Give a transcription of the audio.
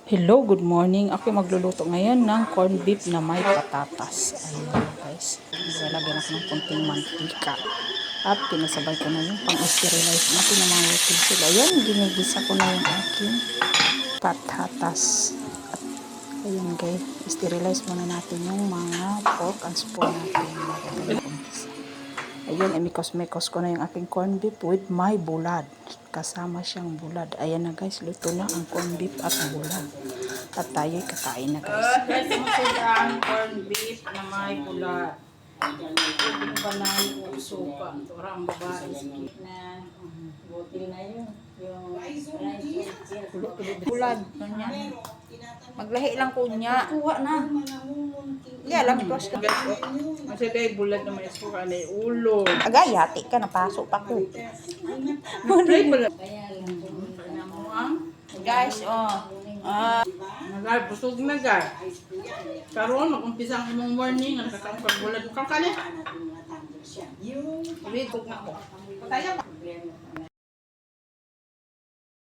Hello, good morning. Ako magluluto ngayon ng corned beef na may patatas. Ayan guys. Lalagyan ako ng konting mantika. At pinasabay ko na yung pang-sterilize natin ng mga utensil. Ayan, ginigisa ko na yung aking patatas. At ayan guys, sterilize muna natin yung mga pork and spoon natin. Ayun, imikos-mikos ko na yung aking corned beef with my bulad. Kasama siyang bulad. Ayan na guys, luto na ang corned beef at bulad. At tayo'y kakain na guys. Guys, masaya ang corned beef na may bulad. Hindi pa na yung suka. Torang babae. Na, butil na yun. Yung bulad. Maglahi lang ko niya. Kuha na. Yeah, lampas ka. Kasi tayo bulat na may suka na ulo. Agay, hati ka. Napasok pa ko. Guys, Busog na guys. Karoon, mag-umpisa ang imong morning. Ang kakang pagbulat mo. Kang kali. Wait, cook na ko. Pataya pa.